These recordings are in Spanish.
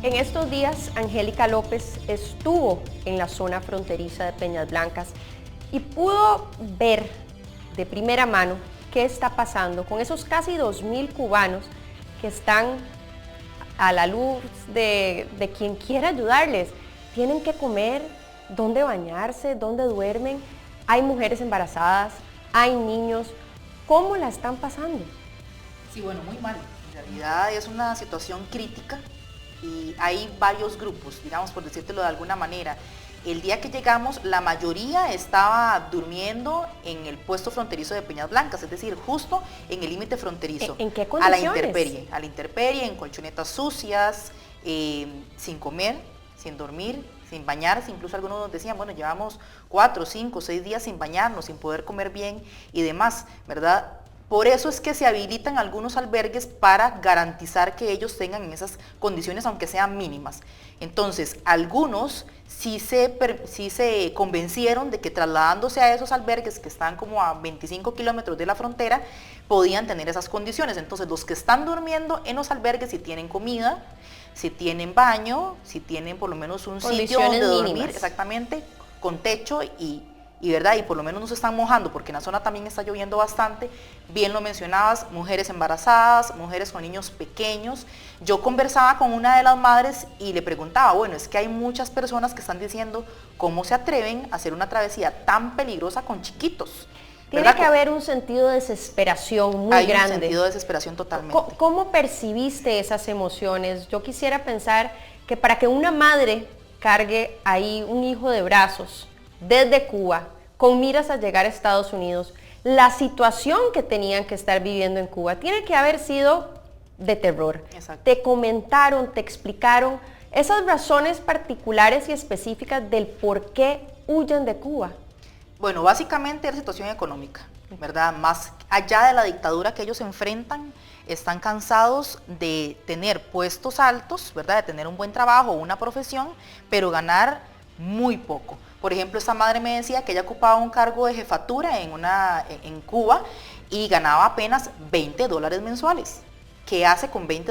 En estos días, Angélica López estuvo en la zona fronteriza de Peñas Blancas y pudo ver de primera mano qué está pasando con esos casi 2.000 cubanos que están a la luz de quien quiera ayudarles. Tienen que comer, dónde bañarse, dónde duermen. Hay mujeres embarazadas, hay niños. ¿Cómo la están pasando? Sí, bueno, muy mal. En realidad es una situación crítica y hay varios grupos, digamos, por decírtelo de alguna manera. El día que llegamos, la mayoría estaba durmiendo en el puesto fronterizo de Peñas Blancas, es decir, justo en el límite fronterizo. ¿En qué condiciones? A la intemperie, en colchonetas sucias, sin comer, sin dormir, sin bañarse. Incluso algunos nos decían, bueno, llevamos 4, 5, 6 días sin bañarnos, sin poder comer bien y demás, ¿verdad? Por eso es que se habilitan algunos albergues para garantizar que ellos tengan en esas condiciones, aunque sean mínimas. Entonces, algunos sí se convencieron de que trasladándose a esos albergues que están como a 25 kilómetros de la frontera, podían tener esas condiciones. Entonces, los que están durmiendo en los albergues, si tienen comida, si tienen baño, si tienen por lo menos un sitio donde dormir, exactamente, con techo y verdad, y por lo menos no se están mojando, porque en la zona también está lloviendo bastante. Bien lo mencionabas, mujeres embarazadas, mujeres con niños pequeños. Yo conversaba con una de las madres y le preguntaba, bueno, es que hay muchas personas que están diciendo cómo se atreven a hacer una travesía tan peligrosa con chiquitos. Tiene que haber un sentido de desesperación muy grande. Hay un sentido de desesperación totalmente. ¿Cómo percibiste esas emociones? Yo quisiera pensar que para que una madre cargue ahí un hijo de brazos desde Cuba, con miras a llegar a Estados Unidos, la situación que tenían que estar viviendo en Cuba tiene que haber sido de terror. Exacto. Te comentaron, te explicaron esas razones particulares y específicas del por qué huyen de Cuba. Bueno, básicamente es la situación económica, ¿verdad? Más allá de la dictadura que ellos enfrentan, están cansados de tener puestos altos, ¿verdad? De tener un buen trabajo, una profesión, pero ganar muy poco. Por ejemplo, esta madre me decía que ella ocupaba un cargo de jefatura en Cuba y ganaba apenas $20 mensuales. ¿Qué hace con $20?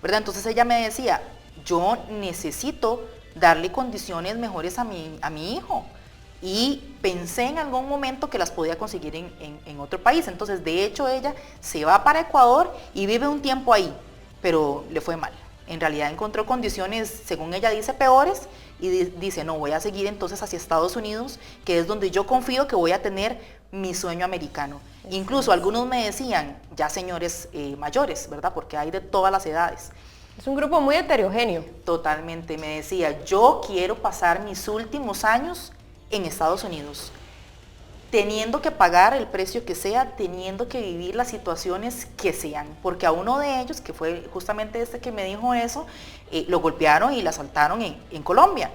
¿Verdad? Entonces ella me decía, yo necesito darle condiciones mejores a mi hijo. Y pensé en algún momento que las podía conseguir en otro país. Entonces, de hecho, ella se va para Ecuador y vive un tiempo ahí, pero le fue mal. En realidad encontró condiciones, según ella dice, peores, y dice, no, voy a seguir entonces hacia Estados Unidos, que es donde yo confío que voy a tener mi sueño americano. Incluso algunos me decían, ya señores mayores, ¿verdad? Porque hay de todas las edades. Es un grupo muy heterogéneo. Totalmente, me decía, yo quiero pasar mis últimos años en Estados Unidos, teniendo que pagar el precio que sea, teniendo que vivir las situaciones que sean, porque a uno de ellos, que fue justamente este que me dijo eso, lo golpearon y la asaltaron en Colombia.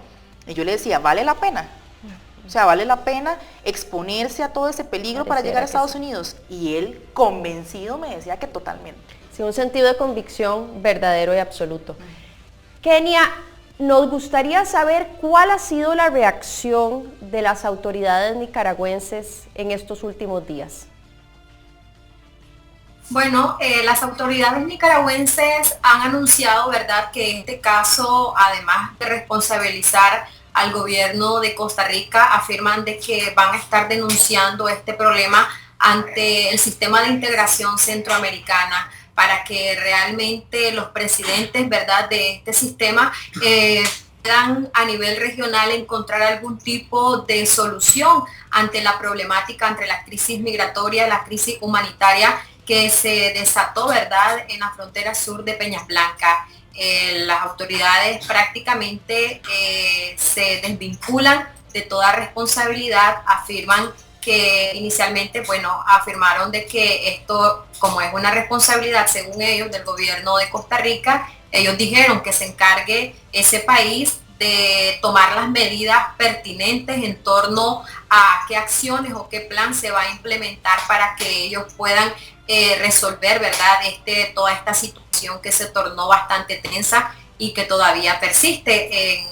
Y yo le decía, ¿vale la pena? O sea, ¿vale la pena exponerse a todo ese peligro para llegar a Estados Unidos? Y él, convencido, me decía que totalmente. Sí, un sentido de convicción verdadero y absoluto. Kenia, nos gustaría saber cuál ha sido la reacción de las autoridades nicaragüenses en estos últimos días. Bueno, las autoridades nicaragüenses han anunciado, ¿verdad?, que en este caso, además de responsabilizar al gobierno de Costa Rica, afirman de que van a estar denunciando este problema ante el sistema de integración centroamericana para que realmente los presidentes, ¿verdad?, de este sistema puedan a nivel regional encontrar algún tipo de solución ante la problemática, ante la crisis migratoria, la crisis humanitaria que se desató, ¿verdad?, en la frontera sur de Peñas Blancas. Las autoridades prácticamente se desvinculan de toda responsabilidad, afirman que inicialmente, bueno, afirmaron de que esto, como es una responsabilidad, según ellos, del gobierno de Costa Rica, ellos dijeron que se encargue ese país de tomar las medidas pertinentes en torno a qué acciones o qué plan se va a implementar para que ellos puedan resolver, ¿verdad?, toda esta situación que se tornó bastante tensa y que todavía persiste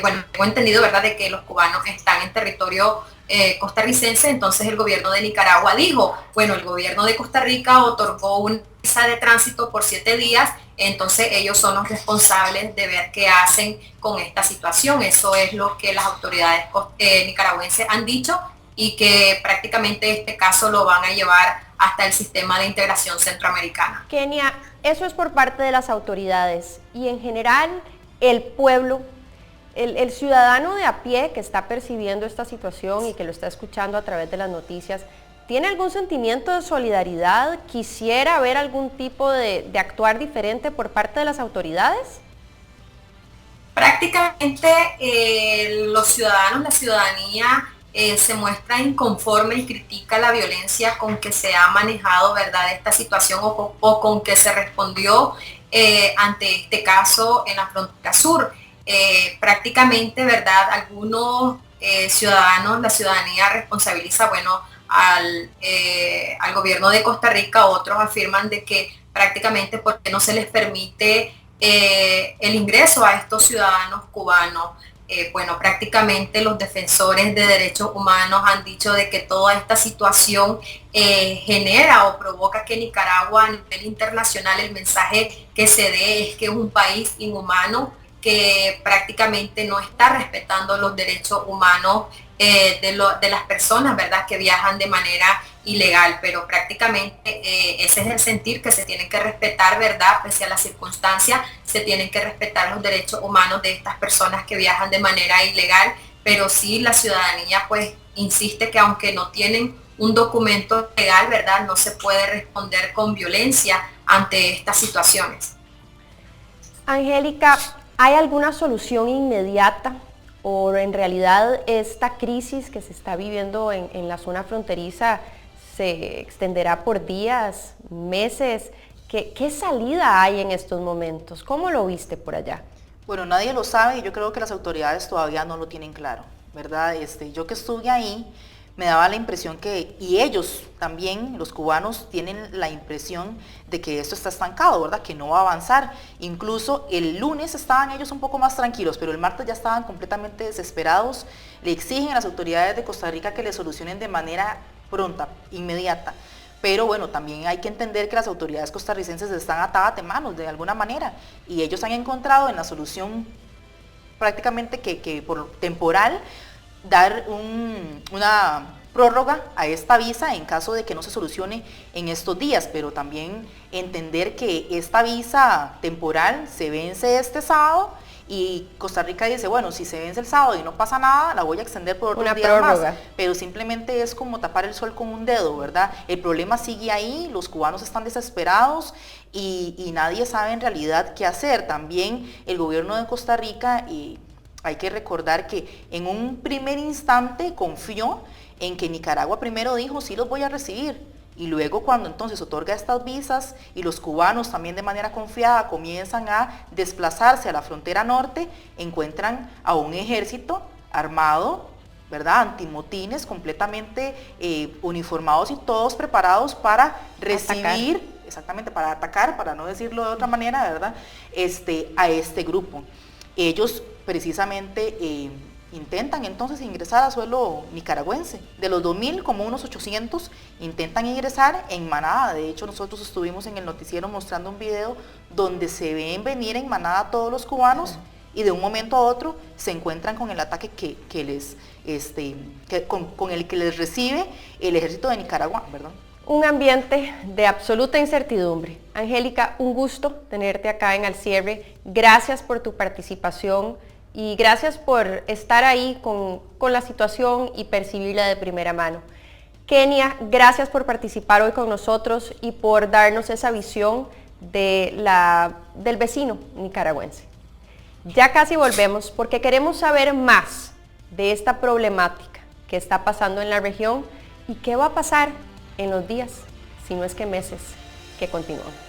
bueno, tengo entendido, ¿verdad?, de que los cubanos están en territorio costarricense. Entonces el gobierno de Nicaragua dijo, bueno, el gobierno de Costa Rica otorgó una visa de tránsito por 7 días, entonces ellos son los responsables de ver qué hacen con esta situación. Eso es lo que las autoridades nicaragüenses han dicho, y que prácticamente este caso lo van a llevar hasta el sistema de integración centroamericana. Kenia, eso es por parte de las autoridades, y en general el pueblo, el ciudadano de a pie que está percibiendo esta situación y que lo está escuchando a través de las noticias, ¿tiene algún sentimiento de solidaridad? ¿Quisiera ver algún tipo de actuar diferente por parte de las autoridades? Prácticamente los ciudadanos, la ciudadanía se muestra inconforme y critica la violencia con que se ha manejado, ¿verdad?, esta situación, o con que se respondió ante este caso en la frontera sur. Prácticamente, ¿verdad?, algunos ciudadanos, la ciudadanía responsabiliza, bueno, al gobierno de Costa Rica. Otros afirman de que prácticamente porque no se les permite el ingreso a estos ciudadanos cubanos. Bueno, prácticamente los defensores de derechos humanos han dicho de que toda esta situación genera o provoca que Nicaragua, a nivel internacional, el mensaje que se dé es que es un país inhumano, que prácticamente no está respetando los derechos humanos de las personas, ¿verdad?, que viajan de manera ilegal. Pero prácticamente ese es el sentir, que se tienen que respetar, ¿verdad?, pese a las circunstancias, se tienen que respetar los derechos humanos de estas personas que viajan de manera ilegal. Pero sí, la ciudadanía pues insiste que aunque no tienen un documento legal, ¿verdad?, no se puede responder con violencia ante estas situaciones. Angélica, ¿hay alguna solución inmediata, o en realidad esta crisis que se está viviendo en la zona fronteriza se extenderá por días, meses? ¿Qué salida hay en estos momentos? ¿Cómo lo viste por allá? Bueno, nadie lo sabe, y yo creo que las autoridades todavía no lo tienen claro, ¿verdad? Yo que estuve ahí, me daba la impresión que, y ellos también, los cubanos, tienen la impresión de que esto está estancado, ¿verdad?, que no va a avanzar. Incluso el lunes estaban ellos un poco más tranquilos, pero el martes ya estaban completamente desesperados. Le exigen a las autoridades de Costa Rica que le solucionen de manera pronta, inmediata. Pero bueno, también hay que entender que las autoridades costarricenses están atadas de manos de alguna manera, y ellos han encontrado en la solución prácticamente que por temporal, dar una prórroga a esta visa en caso de que no se solucione en estos días, pero también entender que esta visa temporal se vence este sábado, y Costa Rica dice, bueno, si se vence el sábado y no pasa nada, la voy a extender por otros días más, pero simplemente es como tapar el sol con un dedo, ¿verdad? El problema sigue ahí, los cubanos están desesperados y nadie sabe en realidad qué hacer. También el gobierno de Costa Rica, y hay que recordar que en un primer instante confió en que Nicaragua primero dijo, sí los voy a recibir, y luego cuando entonces otorga estas visas y los cubanos también de manera confiada comienzan a desplazarse a la frontera norte, encuentran a un ejército armado, ¿verdad?, antimotines, completamente uniformados y todos preparados para recibir, atacar. Exactamente, para atacar, para no decirlo de otra manera, ¿verdad?, a este grupo. Ellos precisamente intentan entonces ingresar a suelo nicaragüense. De los 2.000, como unos 800 intentan ingresar en manada. De hecho, nosotros estuvimos en el noticiero mostrando un video donde se ven venir en manada todos los cubanos, y de un momento a otro se encuentran con el ataque con el que les recibe el ejército de Nicaragua, ¿verdad? Un ambiente de absoluta incertidumbre. Angélica, un gusto tenerte acá en Al Cierre. Gracias por tu participación y gracias por estar ahí con la situación y percibirla de primera mano. Kenia, gracias por participar hoy con nosotros y por darnos esa visión del vecino nicaragüense. Ya casi volvemos porque queremos saber más de esta problemática que está pasando en la región y qué va a pasar en los días, si no es que meses, que continúan.